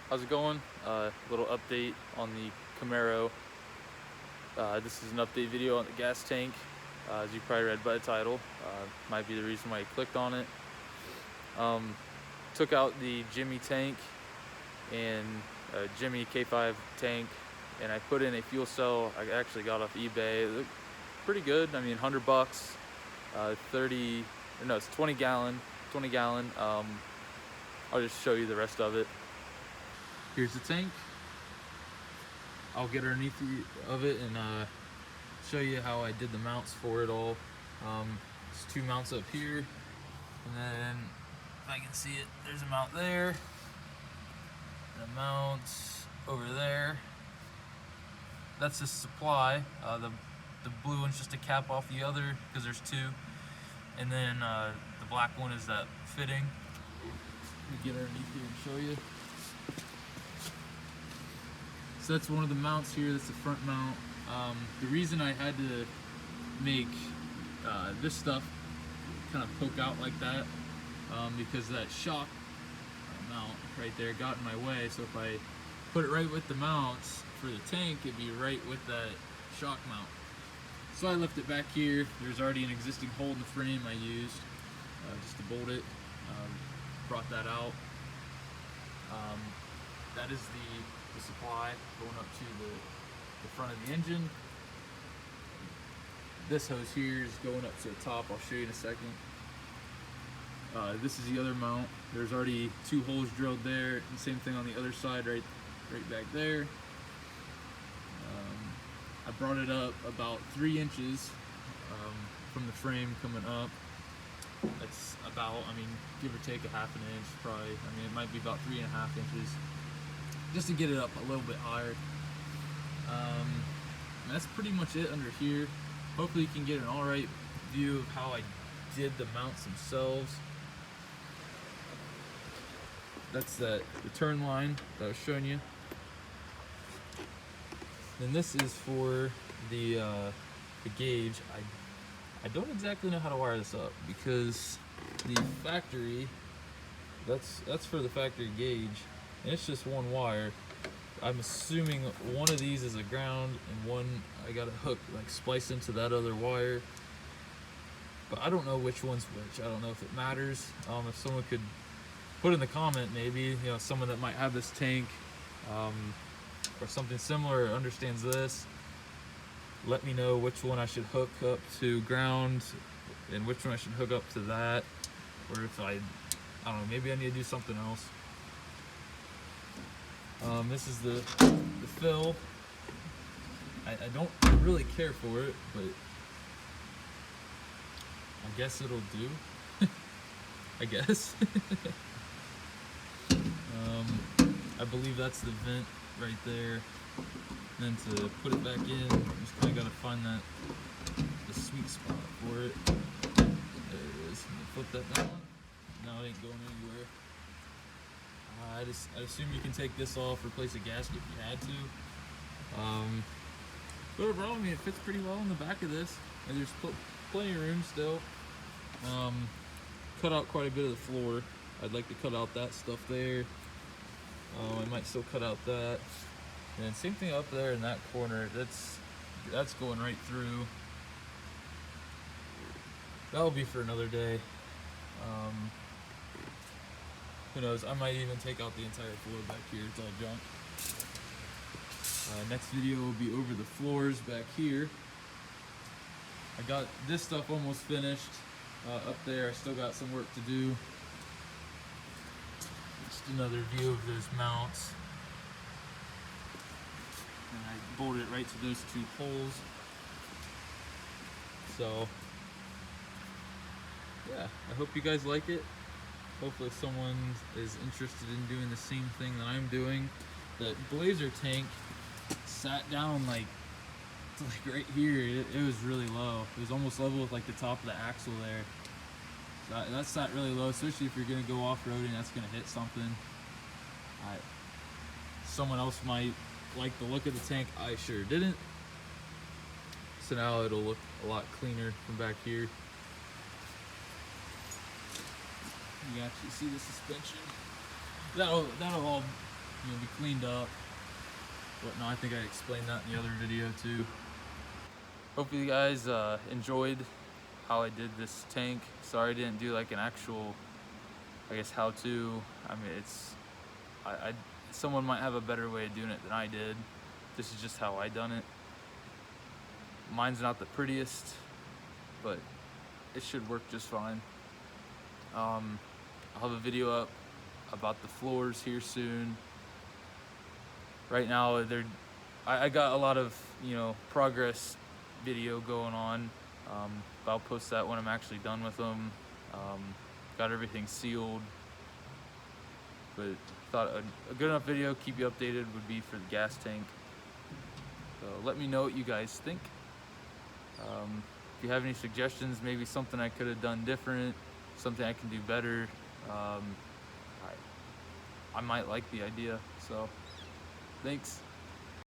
How's it going? Little update on the Camaro. This is an update video on the gas tank. As you probably read by the title, might be the reason why you clicked on it. Took out the Jimmy tank and Jimmy K5 tank, and I put in a fuel cell I actually got off eBay. It looked pretty good. I mean, $100, 20 gallon. I'll just show you the rest of it. Here's the tank. I'll get underneath of it and show you how I did the mounts for it all. There's two mounts up here, and then if I can see it, there's a mount there, and a mount over there. That's the supply. The blue one's just a cap off the other because there's two, and then the black one is that fitting. Let me get underneath here and show you. So that's one of the mounts here. That's the front mount. The reason I had to make this stuff kind of poke out like that, because that shock mount right there got in my way. So if I put it right with the mounts for the tank, it'd be right with that shock mount. So I left it back here. There's already an existing hole in the frame I used just to bolt it. Brought that out. That is the supply going up to the front of the engine. This hose here is going up to the top. I'll show you in a second. This is the other mount. There's already two holes drilled there. And same thing on the other side, right back there. I brought it up about 3 inches from the frame coming up. That's about, I mean, give or take a half an inch, probably. I mean, it might be about 3.5 inches, just to get it up a little bit higher. That's pretty much it under here. Hopefully you can get an alright view of how I did the mounts themselves. That's the turn line that I was showing you. Then this is for the gauge. I don't exactly know how to wire this up because the factory, that's for the factory gauge, and it's just one wire. I'm assuming one of these is a ground and one I got a hook like spliced into that other wire, but I don't know which one's which. I don't know if it matters. If someone could put in the comment, maybe, you know, someone that might have this tank or something similar, understands this, let me know which one I should hook up to ground and which one I should hook up to that, or if I don't know, maybe I need to do something else. This is the fill. I don't really care for it, but I guess it'll do. I guess. I believe that's the vent right there. And then to put it back in, just kind of got to find the sweet spot for it. There it is. Flip that down. No, it ain't going anywhere. I assume you can take this off, replace a gasket if you had to. But overall, I mean, it fits pretty well in the back of this, and there's plenty of room still. Cut out quite a bit of the floor. I'd like to cut out that stuff there. I might still cut out that. And then same thing up there in that corner. That's going right through. That'll be for another day. Who knows? I might even take out the entire floor back here. It's all junk. Next video will be over the floors back here. I got this stuff almost finished. Up there, I still got some work to do. Just another view of those mounts. And I bolted it right to those two holes. So, yeah, I hope you guys like it. Hopefully someone is interested in doing the same thing that I'm doing. The Blazer tank sat down like right here. It was really low. It was almost level with like the top of the axle there. So that sat really low, especially if you're gonna go off-roading, that's gonna hit something. Someone else might like the look of the tank. I sure didn't. So now it'll look a lot cleaner from back here. You can actually see the suspension. That'll all be cleaned up. But no, I think I explained that in the other video too. Hope you guys enjoyed how I did this tank. Sorry I didn't do like an actual, I guess, how-to. I mean, someone might have a better way of doing it than I did. This is just how I done it. Mine's not the prettiest, but it should work just fine. I'll have a video up about the floors here soon. Right now, I got a lot of, progress video going on. I'll post that when I'm actually done with them. Got everything sealed. But thought a good enough video, keep you updated, would be for the gas tank. So let me know what you guys think. If you have any suggestions, maybe something I could have done different, something I can do better, I might like the idea. So thanks.